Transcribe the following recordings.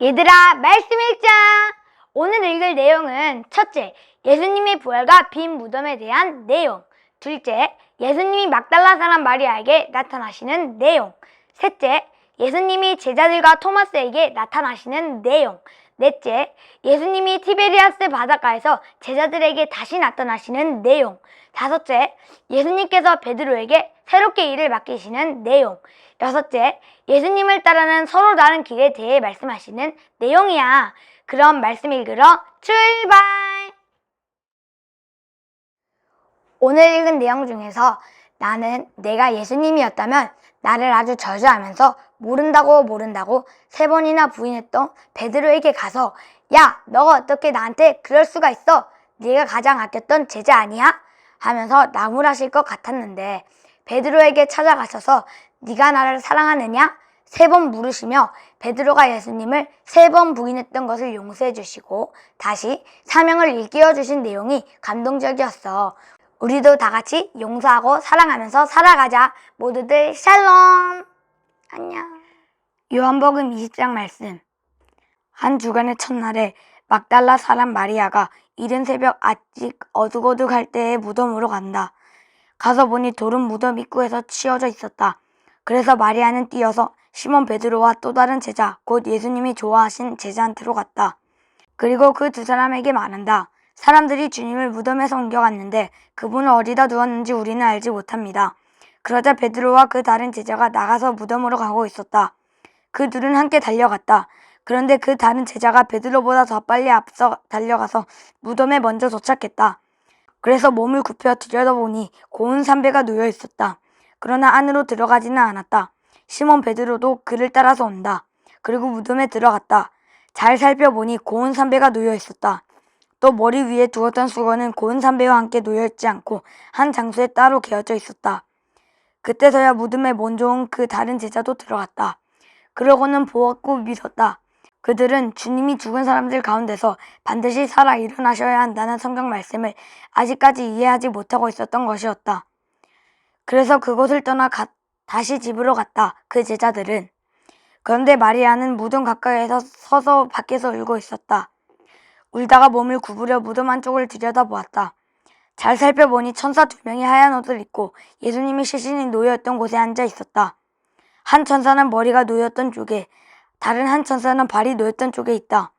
얘들아, 말씀 읽자! 오늘 읽을 내용은 첫째, 예수님의 부활과 빈 무덤에 대한 내용. 둘째, 예수님이 막달라 사람 마리아에게 나타나시는 내용. 셋째, 예수님이 제자들과 토마스에게 나타나시는 내용. 넷째, 예수님이 티베리아스 바닷가에서 제자들에게 다시 나타나시는 내용. 다섯째, 예수님께서 베드로에게 새롭게 일을 맡기시는 내용. 여섯째, 예수님을 따르는 서로 다른 길에 대해 말씀하시는 내용이야. 그럼 말씀 읽으러 출발! 오늘 읽은 내용 중에서 나는 내가 예수님이었다면 나를 아주 저주하면서 모른다고 3번이나 부인했던 베드로에게 가서 야, 너가 어떻게 나한테 그럴 수가 있어? 네가 가장 아꼈던 제자 아니야? 하면서 나무라실 것 같았는데 베드로에게 찾아가셔서 네가 나를 사랑하느냐? 3번 물으시며 베드로가 예수님을 3번 부인했던 것을 용서해 주시고 다시 사명을 일깨워 주신 내용이 감동적이었어. 우리도 다 같이 용서하고 사랑하면서 살아가자. 모두들 샬롬. 안녕. 요한복음 20장 말씀. 한 주간의 첫날에 막달라 사람 마리아가 이른 새벽 아직 어둑어둑할 때에 무덤으로 간다. 가서 보니 돌은 무덤 입구에서 치워져 있었다. 그래서 마리아는 뛰어서 시몬 베드로와 또 다른 제자, 곧 예수님이 좋아하신 제자한테로 갔다. 그리고 그 두 사람에게 말한다. 사람들이 주님을 무덤에서 옮겨갔는데 그분을 어디다 두었는지 우리는 알지 못합니다. 그러자 베드로와 그 다른 제자가 나가서 무덤으로 가고 있었다. 그 둘은 함께 달려갔다. 그런데 그 다른 제자가 베드로보다 더 빨리 앞서 달려가서 무덤에 먼저 도착했다. 그래서 몸을 굽혀 들여다보니 고운 삼배가 놓여 있었다. 그러나 안으로 들어가지는 않았다. 시몬 베드로도 그를 따라서 온다. 그리고 무덤에 들어갔다. 잘 살펴보니 고운 삼배가 놓여 있었다. 또 머리 위에 두었던 수건은 고운 삼배와 함께 놓여 있지 않고 한 장소에 따로 개어져 있었다. 그때서야 무덤에 먼저 온 그 다른 제자도 들어갔다. 그러고는 보았고 믿었다. 그들은 주님이 죽은 사람들 가운데서 반드시 살아 일어나셔야 한다는 성경 말씀을 아직까지 이해하지 못하고 있었던 것이었다. 그래서 그곳을 떠나 다시 집으로 갔다. 그 제자들은. 그런데 마리아는 무덤 가까이에서 서서 밖에서 울고 있었다. 울다가 몸을 구부려 무덤 안쪽을 들여다보았다. 잘 살펴보니 천사 2명이 하얀 옷을 입고 예수님이 시신이 놓여있던 곳에 앉아 있었다. 한 천사는 머리가 놓였던 쪽에, 다른 한 천사는 발이 놓였던 쪽에 있다.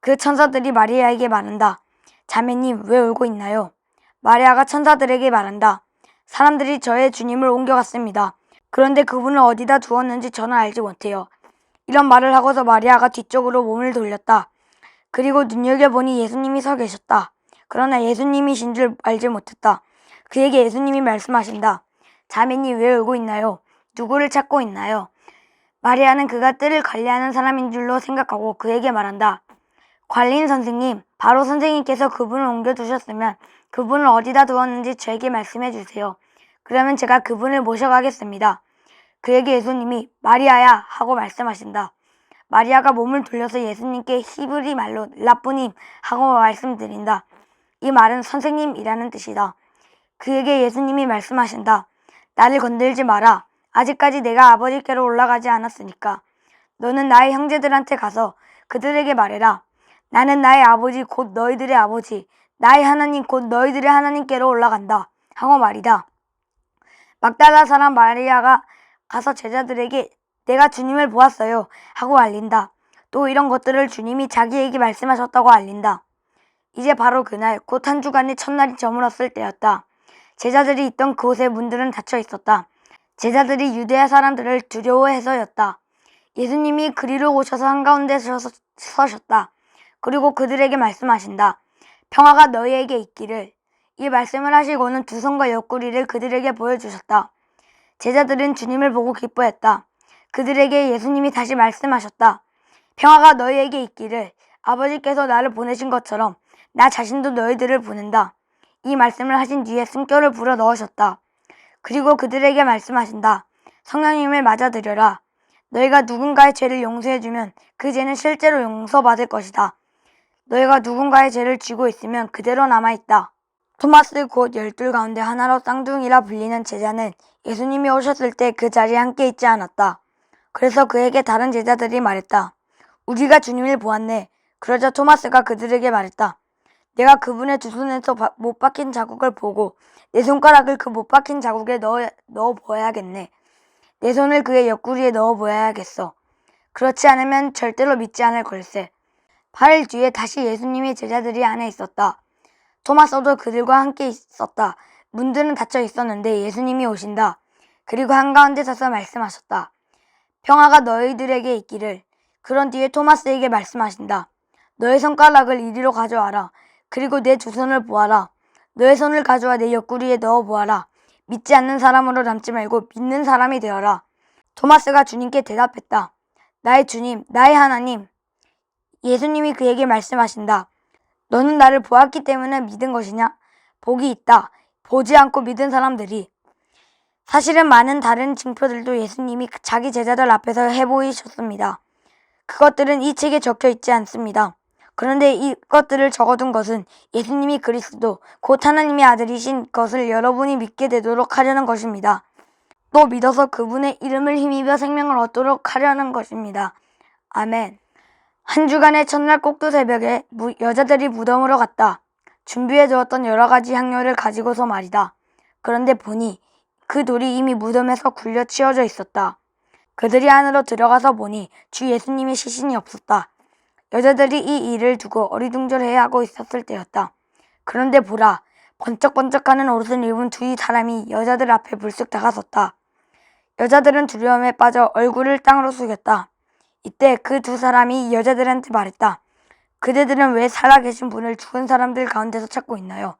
그 천사들이 마리아에게 말한다. 자매님, 왜 울고 있나요? 마리아가 천사들에게 말한다. 사람들이 저의 주님을 옮겨갔습니다. 그런데 그분을 어디다 두었는지 저는 알지 못해요. 이런 말을 하고서 마리아가 뒤쪽으로 몸을 돌렸다. 그리고 눈여겨보니 예수님이 서 계셨다. 그러나 예수님이신 줄 알지 못했다. 그에게 예수님이 말씀하신다. 자매님, 왜 울고 있나요? 누구를 찾고 있나요? 마리아는 그가 뜰을 관리하는 사람인 줄로 생각하고 그에게 말한다. 관리인 선생님, 바로 선생님께서 그분을 옮겨두셨으면 그분을 어디다 두었는지 저에게 말씀해 주세요. 그러면 제가 그분을 모셔가겠습니다. 그에게 예수님이 마리아야 하고 말씀하신다. 마리아가 몸을 돌려서 예수님께 히브리 말로 라쁘님 하고 말씀드린다. 이 말은 선생님이라는 뜻이다. 그에게 예수님이 말씀하신다. 나를 건들지 마라. 아직까지 내가 아버지께로 올라가지 않았으니까. 너는 나의 형제들한테 가서 그들에게 말해라. 나는 나의 아버지 곧 너희들의 아버지, 나의 하나님 곧 너희들의 하나님께로 올라간다. 하고 말이다. 막달라 사람 마리아가 가서 제자들에게 내가 주님을 보았어요 하고 알린다. 또 이런 것들을 주님이 자기에게 말씀하셨다고 알린다. 이제 바로 그날 곧 한 주간의 첫날이 저물었을 때였다. 제자들이 있던 그곳의 문들은 닫혀 있었다. 제자들이 유대야 사람들을 두려워해서였다. 예수님이 그리로 오셔서 한가운데 서셨다. 그리고 그들에게 말씀하신다. 평화가 너희에게 있기를. 이 말씀을 하시고는 두 손과 옆구리를 그들에게 보여주셨다. 제자들은 주님을 보고 기뻐했다. 그들에게 예수님이 다시 말씀하셨다. 평화가 너희에게 있기를. 아버지께서 나를 보내신 것처럼 나 자신도 너희들을 보낸다. 이 말씀을 하신 뒤에 숨결을 불어 넣으셨다. 그리고 그들에게 말씀하신다. 성령님을 맞아들여라. 너희가 누군가의 죄를 용서해주면 그 죄는 실제로 용서받을 것이다. 너희가 누군가의 죄를 쥐고 있으면 그대로 남아있다. 토마스 곧 12 가운데 하나로 쌍둥이라 불리는 제자는 예수님이 오셨을 때 그 자리에 함께 있지 않았다. 그래서 그에게 다른 제자들이 말했다. 우리가 주님을 보았네. 그러자 토마스가 그들에게 말했다. 내가 그분의 두 손에서 못 박힌 자국을 보고 내 손가락을 그 못 박힌 자국에 넣어 보아야겠네. 내 손을 그의 옆구리에 넣어 보아야겠어. 그렇지 않으면 절대로 믿지 않을 걸세. 8일 뒤에 다시 예수님의 제자들이 안에 있었다. 토마스도 그들과 함께 있었다. 문들은 닫혀 있었는데 예수님이 오신다. 그리고 한가운데 서서 말씀하셨다. 평화가 너희들에게 있기를. 그런 뒤에 토마스에게 말씀하신다. 너의 손가락을 이리로 가져와라. 그리고 내 두 손을 보아라. 너의 손을 가져와 내 옆구리에 넣어 보아라. 믿지 않는 사람으로 남지 말고 믿는 사람이 되어라. 토마스가 주님께 대답했다. 나의 주님, 나의 하나님. 예수님이 그에게 말씀하신다. 너는 나를 보았기 때문에 믿은 것이냐? 복이 있다. 보지 않고 믿은 사람들이. 사실은 많은 다른 징표들도 예수님이 자기 제자들 앞에서 해보이셨습니다. 그것들은 이 책에 적혀 있지 않습니다. 그런데 이것들을 적어둔 것은 예수님이 그리스도, 곧 하나님의 아들이신 것을 여러분이 믿게 되도록 하려는 것입니다. 또 믿어서 그분의 이름을 힘입어 생명을 얻도록 하려는 것입니다. 아멘. 한 주간의 첫날 꼭두 새벽에 여자들이 무덤으로 갔다. 준비해 두었던 여러 가지 향료를 가지고서 말이다. 그런데 보니 그 돌이 이미 무덤에서 굴려 치워져 있었다. 그들이 안으로 들어가서 보니 주 예수님의 시신이 없었다. 여자들이 이 일을 두고 어리둥절해하고 있었을 때였다. 그런데 보라, 번쩍번쩍하는 옷을 입은 두 사람이 여자들 앞에 불쑥 다가섰다. 여자들은 두려움에 빠져 얼굴을 땅으로 숙였다. 이때 그 두 사람이 여자들한테 말했다. 그대들은 왜 살아계신 분을 죽은 사람들 가운데서 찾고 있나요?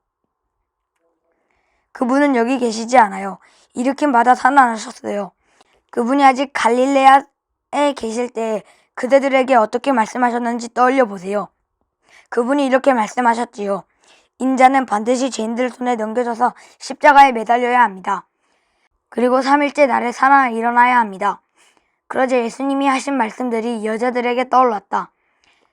그분은 여기 계시지 않아요. 일으킴받아 살아나셨어요. 그분이 아직 갈릴레아에 계실 때 그대들에게 어떻게 말씀하셨는지 떠올려 보세요. 그분이 이렇게 말씀하셨지요. 인자는 반드시 죄인들 손에 넘겨져서 십자가에 매달려야 합니다. 그리고 3일째 날에 살아 일어나야 합니다. 그러자 예수님이 하신 말씀들이 여자들에게 떠올랐다.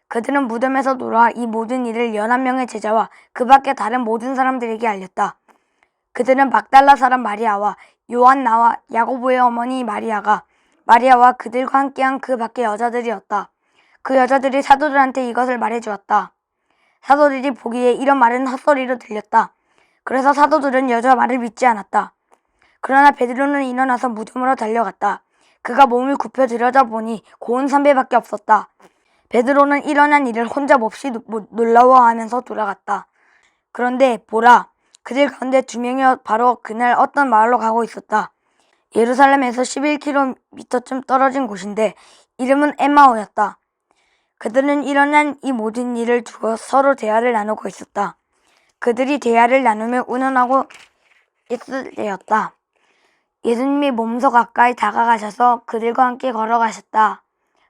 그들은 무덤에서 돌아와 이 모든 일을 11명의 제자와 그 밖에 다른 모든 사람들에게 알렸다. 그들은 막달라 사람 마리아와 요한나와 야고보의 어머니 마리아와 그들과 함께한 그 밖의 여자들이었다. 그 여자들이 사도들한테 이것을 말해주었다. 사도들이 보기에 이런 말은 헛소리로 들렸다. 그래서 사도들은 여자 말을 믿지 않았다. 그러나 베드로는 일어나서 무덤으로 달려갔다. 그가 몸을 굽혀 들여다보니 고운 선배밖에 없었다. 베드로는 일어난 일을 혼자 몹시 놀라워하면서 돌아갔다. 그런데 보라, 그들 가운데 2명이 바로 그날 어떤 마을로 가고 있었다. 예루살렘에서 11km쯤 떨어진 곳인데 이름은 엠마오였다. 그들은 일어난 이 모든 일을 두고 서로 대화를 나누고 있었다. 그들이 대화를 나누며 운운하고 있을 때였다. 예수님이 몸소 가까이 다가가셔서 그들과 함께 걸어가셨다.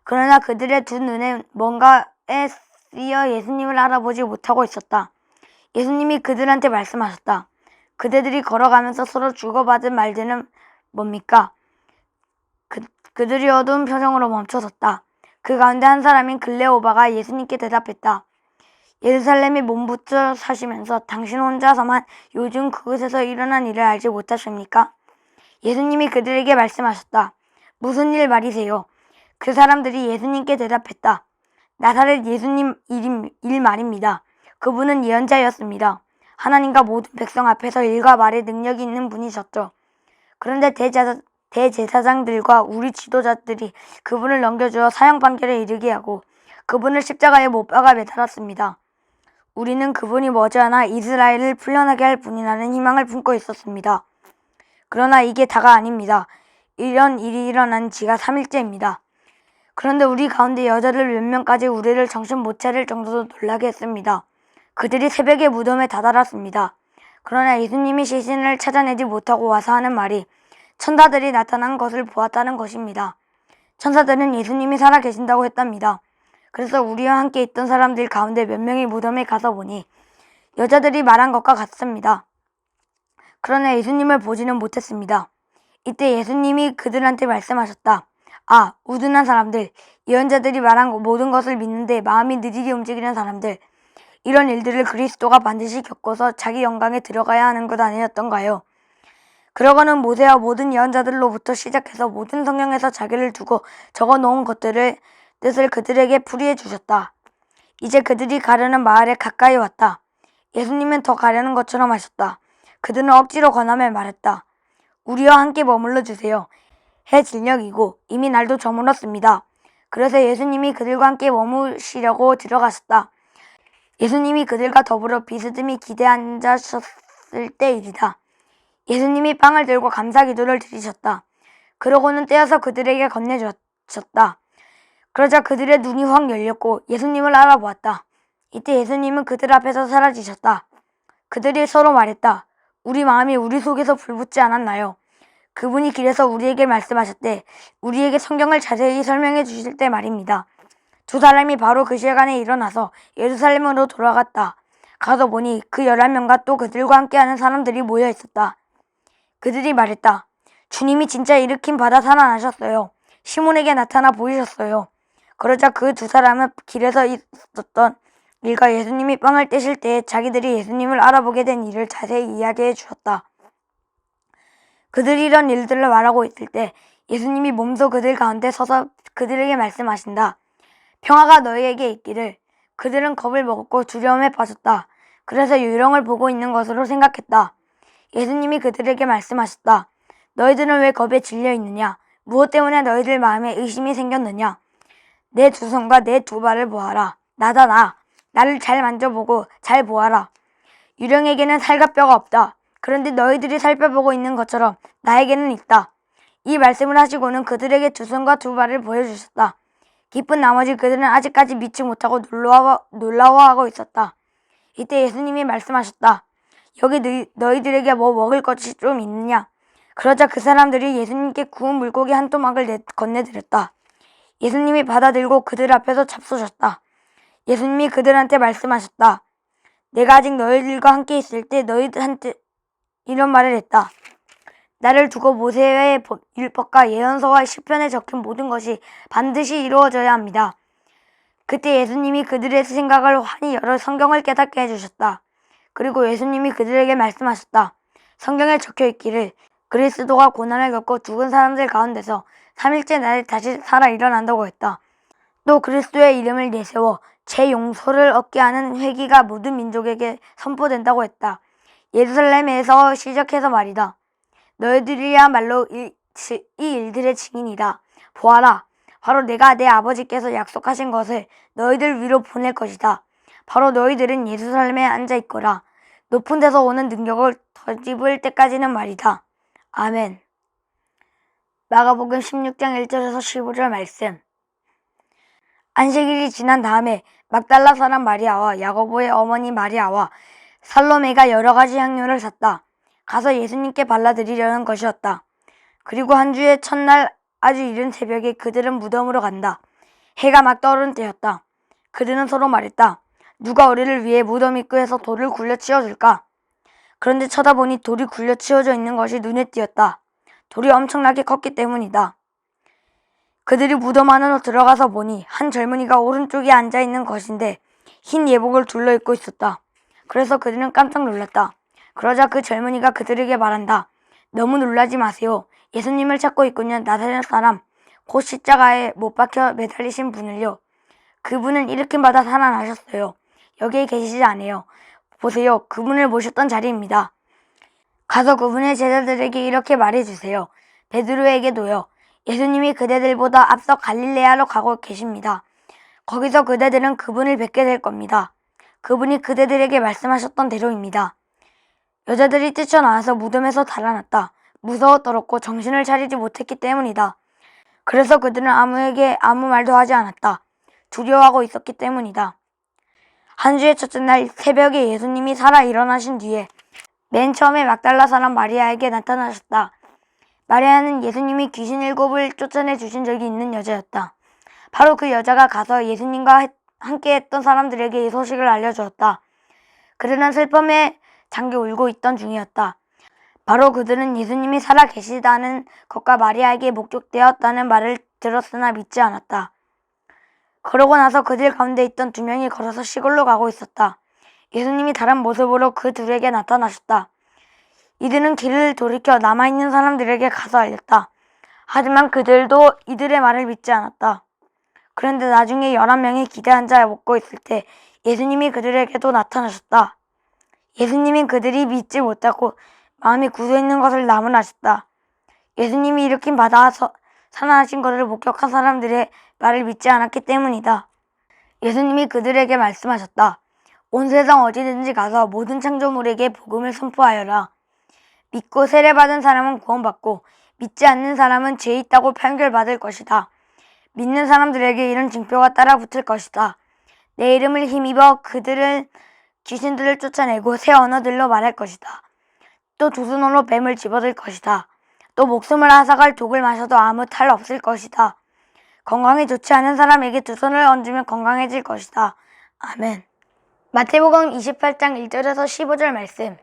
그러나 그들의 두 눈엔 뭔가에 쓰여 예수님을 알아보지 못하고 있었다. 예수님이 그들한테 말씀하셨다. 그대들이 걸어가면서 서로 주고받은 말들은 뭡니까? 그들이 어두운 표정으로 멈춰섰다. 그 가운데 한 사람인 글레오바가 예수님께 대답했다. 예루살렘에 몸부터 사시면서 당신 혼자서만 요즘 그곳에서 일어난 일을 알지 못하십니까? 예수님이 그들에게 말씀하셨다. 무슨 일 말이세요? 그 사람들이 예수님께 대답했다. 나사렛 예수님 일 말입니다. 그분은 예언자였습니다. 하나님과 모든 백성 앞에서 일과 말에 능력이 있는 분이셨죠. 그런데 대제사장들과 우리 지도자들이 그분을 넘겨주어 사형 판결에 이르게 하고 그분을 십자가에 못 박아 매달았습니다. 우리는 그분이 머지않아 이스라엘을 풀려나게 할 분이라는 희망을 품고 있었습니다. 그러나 이게 다가 아닙니다. 이런 일이 일어난 지가 3일째입니다. 그런데 우리 가운데 여자들 몇 명까지 우리를 정신 못 차릴 정도로 놀라게 했습니다. 그들이 새벽에 무덤에 다다랐습니다. 그러나 예수님이 시신을 찾아내지 못하고 와서 하는 말이 천사들이 나타난 것을 보았다는 것입니다. 천사들은 예수님이 살아계신다고 했답니다. 그래서 우리와 함께 있던 사람들 가운데 몇 명이 무덤에 가서 보니 여자들이 말한 것과 같습니다. 그러나 예수님을 보지는 못했습니다. 이때 예수님이 그들한테 말씀하셨다. 아, 우둔한 사람들, 예언자들이 말한 모든 것을 믿는데 마음이 느리게 움직이는 사람들, 이런 일들을 그리스도가 반드시 겪어서 자기 영광에 들어가야 하는 것 아니었던가요? 그러고는 모세와 모든 예언자들로부터 시작해서 모든 성경에서 자기를 두고 적어놓은 것들을 뜻을 그들에게 풀이해 주셨다. 이제 그들이 가려는 마을에 가까이 왔다. 예수님은 더 가려는 것처럼 하셨다. 그들은 억지로 권하며 말했다. 우리와 함께 머물러 주세요. 해 진녘이고 이미 날도 저물었습니다. 그래서 예수님이 그들과 함께 머무시려고 들어가셨다. 예수님이 그들과 더불어 비스듬히 기대에 앉으셨을 때일이다. 예수님이 빵을 들고 감사 기도를 드리셨다. 그러고는 떼어서 그들에게 건네주셨다. 그러자 그들의 눈이 확 열렸고 예수님을 알아보았다. 이때 예수님은 그들 앞에서 사라지셨다. 그들이 서로 말했다. 우리 마음이 우리 속에서 불붙지 않았나요? 그분이 길에서 우리에게 말씀하셨대. 우리에게 성경을 자세히 설명해 주실 때 말입니다. 두 사람이 바로 그 시간에 일어나서 예루살렘으로 돌아갔다. 가서 보니 그 11명과 또 그들과 함께하는 사람들이 모여 있었다. 그들이 말했다. 주님이 진짜 일으킨 바다 살아나셨어요. 시몬에게 나타나 보이셨어요. 그러자 그 두 사람은 길에서 있었던 일과 예수님이 빵을 떼실 때에 자기들이 예수님을 알아보게 된 일을 자세히 이야기해 주었다. 그들이 이런 일들을 말하고 있을 때 예수님이 몸소 그들 가운데 서서 그들에게 말씀하신다. 평화가 너희에게 있기를. 그들은 겁을 먹었고 두려움에 빠졌다. 그래서 유령을 보고 있는 것으로 생각했다. 예수님이 그들에게 말씀하셨다. 너희들은 왜 겁에 질려 있느냐? 무엇 때문에 너희들 마음에 의심이 생겼느냐? 내 두 손과 내 두 발을 보아라. 나다 나. 나를 잘 만져보고 잘 보아라. 유령에게는 살과 뼈가 없다. 그런데 너희들이 살펴보고 있는 것처럼 나에게는 있다. 이 말씀을 하시고는 그들에게 두 손과 두 발을 보여주셨다. 기쁜 나머지 그들은 아직까지 믿지 못하고 놀라워하고 있었다. 이때 예수님이 말씀하셨다. 여기 너희들에게 뭐 먹을 것이 좀 있느냐? 그러자 그 사람들이 예수님께 구운 물고기 한 토막을 건네드렸다. 예수님이 받아들고 그들 앞에서 잡수셨다. 예수님이 그들한테 말씀하셨다. 내가 아직 너희들과 함께 있을 때 너희들한테 이런 말을 했다. 나를 두고 모세의 율법과 예언서와 시편에 적힌 모든 것이 반드시 이루어져야 합니다. 그때 예수님이 그들의 생각을 환히 열어 성경을 깨닫게 해주셨다. 그리고 예수님이 그들에게 말씀하셨다. 성경에 적혀 있기를 그리스도가 고난을 겪고 죽은 사람들 가운데서 3일째 날에 다시 살아 일어난다고 했다. 또 그리스도의 이름을 내세워 제 용서를 얻게 하는 회개가 모든 민족에게 선포된다고 했다. 예루살렘에서 시작해서 말이다. 너희들이야말로 이 일들의 증인이다. 보아라. 바로 내가 내 아버지께서 약속하신 것을 너희들 위로 보낼 것이다. 바로 너희들은 예루살렘에 앉아 있거라. 높은 데서 오는 능력을 덧입을 때까지는 말이다. 아멘. 마가복음 16장 1절에서 15절 말씀. 안식일이 지난 다음에 막달라 사람 마리아와 야고보의 어머니 마리아와 살로메가 여러 가지 향료를 샀다. 가서 예수님께 발라드리려는 것이었다. 그리고 한 주의 첫날 아주 이른 새벽에 그들은 무덤으로 간다. 해가 막 떠오른 때였다. 그들은 서로 말했다. 누가 우리를 위해 무덤 입구에서 돌을 굴려 치워줄까? 그런데 쳐다보니 돌이 굴려 치워져 있는 것이 눈에 띄었다. 돌이 엄청나게 컸기 때문이다. 그들이 무덤 안으로 들어가서 보니 한 젊은이가 오른쪽에 앉아있는 것인데 흰 예복을 둘러입고 있었다. 그래서 그들은 깜짝 놀랐다. 그러자 그 젊은이가 그들에게 말한다. 너무 놀라지 마세요. 예수님을 찾고 있군요. 나사렛 사람, 곧 십자가에 못 박혀 매달리신 분을요. 그분은 일으킨 바다 살아나셨어요. 여기에 계시지 않아요. 보세요. 그분을 모셨던 자리입니다. 가서 그분의 제자들에게 이렇게 말해주세요. 베드로에게도요. 예수님이 그대들보다 앞서 갈릴레아로 가고 계십니다. 거기서 그대들은 그분을 뵙게 될 겁니다. 그분이 그대들에게 말씀하셨던 대로입니다. 여자들이 뛰쳐나와서 무덤에서 달아났다. 무서워 떨었고 정신을 차리지 못했기 때문이다. 그래서 그들은 아무에게 아무 말도 하지 않았다. 두려워하고 있었기 때문이다. 한 주의 첫째 날 새벽에 예수님이 살아 일어나신 뒤에 맨 처음에 막달라 사람 마리아에게 나타나셨다. 마리아는 예수님이 귀신 7을 쫓아내 주신 적이 있는 여자였다. 바로 그 여자가 가서 예수님과 함께 했던 사람들에게 이 소식을 알려주었다. 그들은 슬픔에 잠겨 울고 있던 중이었다. 바로 그들은 예수님이 살아 계시다는 것과 마리아에게 목격되었다는 말을 들었으나 믿지 않았다. 그러고 나서 그들 가운데 있던 2명이 걸어서 시골로 가고 있었다. 예수님이 다른 모습으로 그 둘에게 나타나셨다. 이들은 길을 돌이켜 남아있는 사람들에게 가서 알렸다. 하지만 그들도 이들의 말을 믿지 않았다. 그런데 나중에 11명이 기대 앉아 먹고 있을 때 예수님이 그들에게도 나타나셨다. 예수님은 그들이 믿지 못하고 마음이 굳어있는 것을 나무라셨다. 예수님이 일으킨 바다 살아나신 것을 목격한 사람들의 말을 믿지 않았기 때문이다. 예수님이 그들에게 말씀하셨다. 온 세상 어디든지 가서 모든 창조물에게 복음을 선포하여라. 믿고 세례받은 사람은 구원받고 믿지 않는 사람은 죄 있다고 판결받을 것이다. 믿는 사람들에게 이런 징표가 따라 붙을 것이다. 내 이름을 힘입어 그들은 귀신들을 쫓아내고 새 언어들로 말할 것이다. 또 두 손으로 뱀을 집어들 것이다. 또 목숨을 앗아갈 독을 마셔도 아무 탈 없을 것이다. 건강이 좋지 않은 사람에게 두 손을 얹으면 건강해질 것이다. 아멘. 마태복음 28장 1절에서 15절 말씀.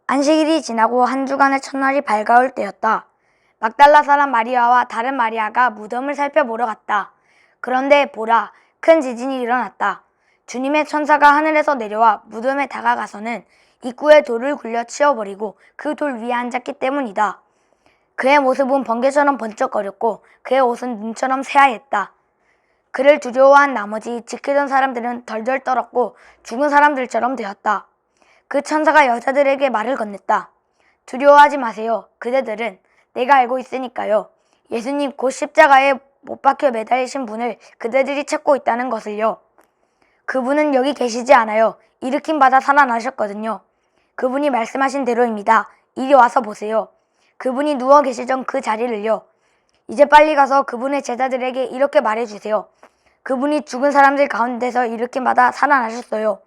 안식일이 지나고 한 주간의 첫날이 밝아올 때였다. 막달라 사람 마리아와 다른 마리아가 무덤을 살펴보러 갔다. 그런데 보라, 큰 지진이 일어났다. 주님의 천사가 하늘에서 내려와 무덤에 다가가서는 입구에 돌을 굴려 치워버리고 그 돌 위에 앉았기 때문이다. 그의 모습은 번개처럼 번쩍거렸고 그의 옷은 눈처럼 새하였다. 그를 두려워한 나머지 지키던 사람들은 덜덜 떨었고 죽은 사람들처럼 되었다. 그 천사가 여자들에게 말을 건넸다. 두려워하지 마세요. 그대들은 내가 알고 있으니까요. 예수님 곧 십자가에 못 박혀 매달리신 분을 그대들이 찾고 있다는 것을요. 그분은 여기 계시지 않아요. 일으킨 바다 살아나셨거든요. 그분이 말씀하신 대로입니다. 이리 와서 보세요. 그분이 누워 계시던 그 자리를요. 이제 빨리 가서 그분의 제자들에게 이렇게 말해주세요. 그분이 죽은 사람들 가운데서 일으킨 바다 살아나셨어요.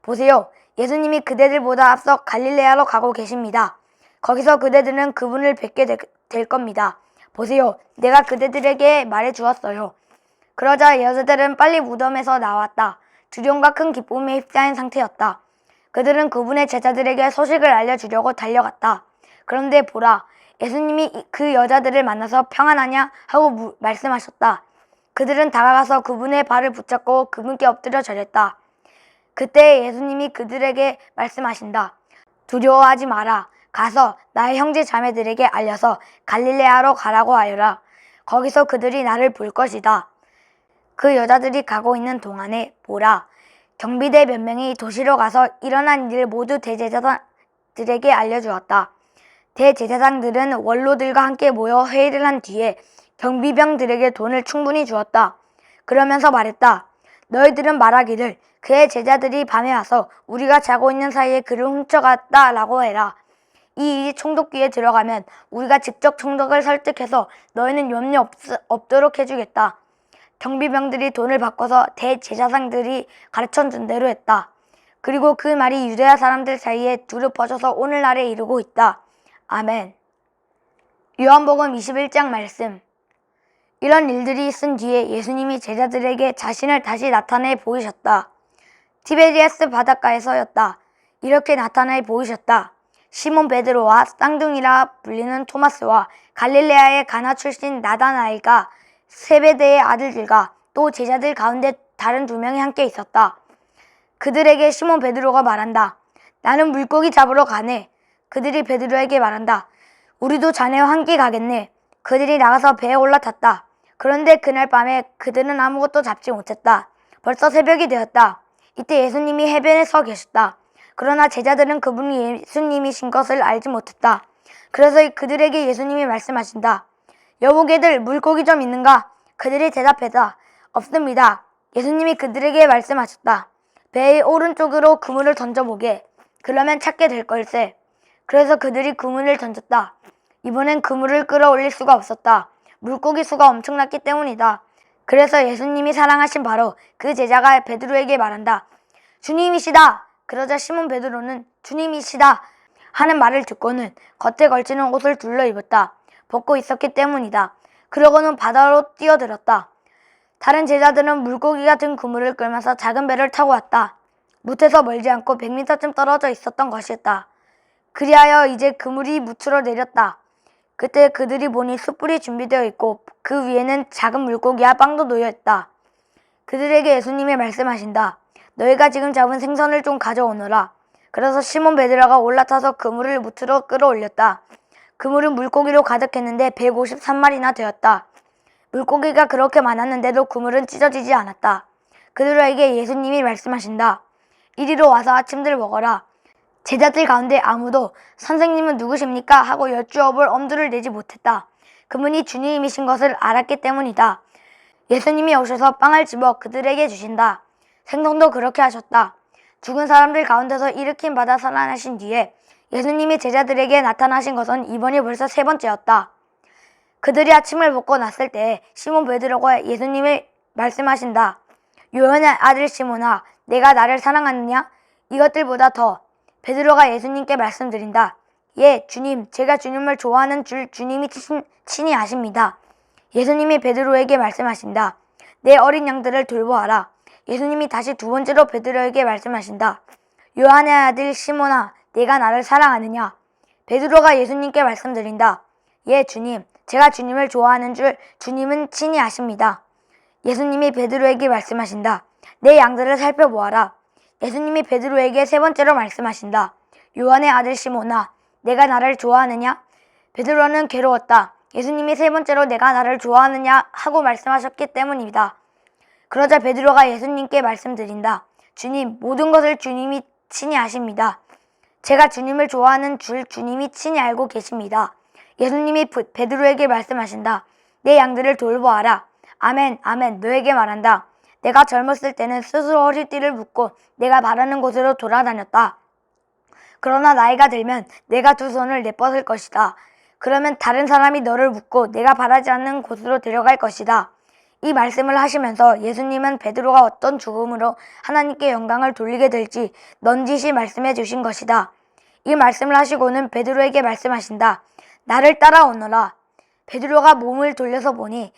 보세요. 예수님이 그대들보다 앞서 갈릴레아로 가고 계십니다. 거기서 그대들은 그분을 뵙게 될 겁니다. 보세요. 내가 그대들에게 말해주었어요. 그러자 여자들은 빨리 무덤에서 나왔다. 두려움과 큰 기쁨에 휩싸인 상태였다. 그들은 그분의 제자들에게 소식을 알려주려고 달려갔다. 그런데 보라, 예수님이 그 여자들을 만나서 평안하냐 하고 말씀하셨다. 그들은 다가가서 그분의 발을 붙잡고 그분께 엎드려 절했다. 그때 예수님이 그들에게 말씀하신다. 두려워하지 마라. 가서 나의 형제 자매들에게 알려서 갈릴레아로 가라고 하여라. 거기서 그들이 나를 볼 것이다. 그 여자들이 가고 있는 동안에 보라, 경비대 몇 명이 도시로 가서 일어난 일을 모두 대제사장들에게 알려주었다. 대제사장들은 원로들과 함께 모여 회의를 한 뒤에 경비병들에게 돈을 충분히 주었다. 그러면서 말했다. 너희들은 말하기를 그의 제자들이 밤에 와서 우리가 자고 있는 사이에 그를 훔쳐갔다라고 해라. 이 일이 총독귀에 들어가면 우리가 직접 총독을 설득해서 너희는 염려 없도록 해주겠다. 경비병들이 돈을 바꿔서 대제사장들이 가르쳐준 대로 했다. 그리고 그 말이 유대야 사람들 사이에 두루 퍼져서 오늘날에 이르고 있다. 아멘. 요한복음 21장 말씀. 이런 일들이 있은 뒤에 예수님이 제자들에게 자신을 다시 나타내 보이셨다. 티베리아스 바닷가에서였다. 이렇게 나타내 보이셨다. 시몬 베드로와 쌍둥이라 불리는 토마스와 갈릴레아의 가나 출신 나다나엘과 세베대의 아들들과 또 제자들 가운데 다른 2명이 함께 있었다. 그들에게 시몬 베드로가 말한다. 나는 물고기 잡으러 가네. 그들이 베드로에게 말한다. 우리도 자네와 함께 가겠네. 그들이 나가서 배에 올라탔다. 그런데 그날 밤에 그들은 아무것도 잡지 못했다. 벌써 새벽이 되었다. 이때 예수님이 해변에 서 계셨다. 그러나 제자들은 그분이 예수님이신 것을 알지 못했다. 그래서 그들에게 예수님이 말씀하신다. 여보게들 물고기 좀 있는가? 그들이 대답했다. 없습니다. 예수님이 그들에게 말씀하셨다. 배의 오른쪽으로 그물을 던져보게. 그러면 찾게 될 걸세. 그래서 그들이 그물을 던졌다. 이번엔 그물을 끌어올릴 수가 없었다. 물고기 수가 엄청났기 때문이다. 그래서 예수님이 사랑하신 바로 그 제자가 베드로에게 말한다. 주님이시다. 그러자 시몬 베드로는 주님이시다 하는 말을 듣고는 겉에 걸치는 옷을 둘러 입었다. 벗고 있었기 때문이다. 그러고는 바다로 뛰어들었다. 다른 제자들은 물고기가 든 그물을 끌면서 작은 배를 타고 왔다. 뭇에서 멀지 않고 100m쯤 떨어져 있었던 것이었다. 그리하여 이제 그물이 뭇으로 내렸다. 그때 그들이 보니 숯불이 준비되어 있고 그 위에는 작은 물고기와 빵도 놓여 있다. 그들에게 예수님이 말씀하신다. 너희가 지금 잡은 생선을 좀 가져오너라. 그래서 시몬 베드로가 올라타서 그물을 뭇으로 끌어올렸다. 그물은 물고기로 가득했는데 153마리나 되었다. 물고기가 그렇게 많았는데도 그물은 찢어지지 않았다. 그들에게 예수님이 말씀하신다. 이리로 와서 아침들 먹어라. 제자들 가운데 아무도 선생님은 누구십니까? 하고 여쭈어볼 엄두를 내지 못했다. 그분이 주님이신 것을 알았기 때문이다. 예수님이 오셔서 빵을 집어 그들에게 주신다. 생동도 그렇게 하셨다. 죽은 사람들 가운데서 일으킴 받아 살아나신 뒤에 예수님이 제자들에게 나타나신 것은 이번이 벌써 3번째였다. 그들이 아침을 먹고 났을 때 시몬 베드로가 예수님을 말씀하신다. 요한의 아들 시몬아, 내가 나를 사랑하느냐? 이것들보다 더. 베드로가 예수님께 말씀드린다. 예, 주님, 제가 주님을 좋아하는 줄 주님이 친히 아십니다. 예수님이 베드로에게 말씀하신다. 내 어린 양들을 돌보아라. 예수님이 다시 2번째로 베드로에게 말씀하신다. 요한의 아들 시몬아, 내가 나를 사랑하느냐? 베드로가 예수님께 말씀드린다. 예, 주님, 제가 주님을 좋아하는 줄 주님은 친히 아십니다. 예수님이 베드로에게 말씀하신다. 내 양들을 살펴보아라. 예수님이 베드로에게 3번째로 말씀하신다. 요한의 아들 시몬아, 내가 나를 좋아하느냐? 베드로는 괴로웠다. 예수님이 3번째로 내가 나를 좋아하느냐 하고 말씀하셨기 때문이다. 그러자 베드로가 예수님께 말씀드린다. 주님, 모든 것을 주님이 친히 아십니다. 제가 주님을 좋아하는 줄 주님이 친히 알고 계십니다. 예수님이 베드로에게 말씀하신다. 내 양들을 돌보아라. 아멘, 아멘, 너에게 말한다. 내가 젊었을 때는 스스로 허리띠를 묶고 내가 바라는 곳으로 돌아다녔다. 그러나 나이가 들면 내가 2 손을 내뻗을 것이다. 그러면 다른 사람이 너를 묶고 내가 바라지 않는 곳으로 데려갈 것이다. 이 말씀을 하시면서 예수님은 베드로가 어떤 죽음으로 하나님께 영광을 돌리게 될지 넌지시 말씀해 주신 것이다. 이 말씀을 하시고는 베드로에게 말씀하신다. 나를 따라오너라. 베드로가 몸을 돌려서 보니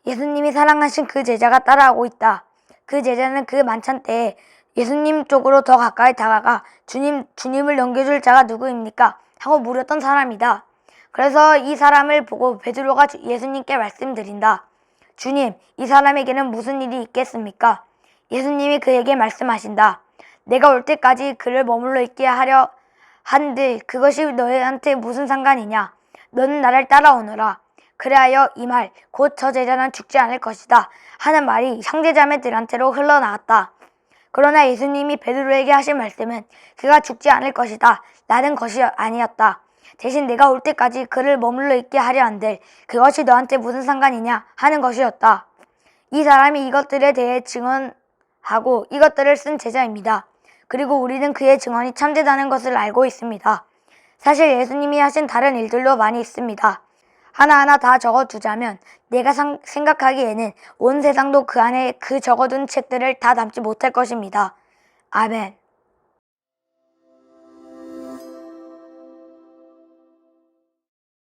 예수님이 사랑하신 그 제자가 따라오고 있다. 그 제자는 그 만찬 때에 예수님 쪽으로 더 가까이 다가가 주님을 넘겨줄 자가 누구입니까? 하고 물었던 사람이다. 그래서 이 사람을 보고 베드로가 예수님께 말씀드린다. 주님, 이 사람에게는 무슨 일이 있겠습니까? 예수님이 그에게 말씀하신다. 내가 올 때까지 그를 머물러 있게 하려 한들 그것이 너희한테 무슨 상관이냐? 너는 나를 따라오너라. 그리하여 이 말, 곧 저 제자는 죽지 않을 것이다 하는 말이 형제자매들한테로 흘러나왔다. 그러나 예수님이 베드로에게 하신 말씀은 그가 죽지 않을 것이다 라는 것이 아니었다. 대신 내가 올 때까지 그를 머물러 있게 하려 한들 그것이 너한테 무슨 상관이냐 하는 것이었다. 이 사람이 이것들에 대해 증언하고 이것들을 쓴 제자입니다. 그리고 우리는 그의 증언이 참되다는 것을 알고 있습니다. 사실 예수님이 하신 다른 일들도 많이 있습니다. 하나하나 다 적어두자면 내가 생각하기에는 온 세상도 그 안에 그 적어둔 책들을 다 담지 못할 것입니다. 아멘.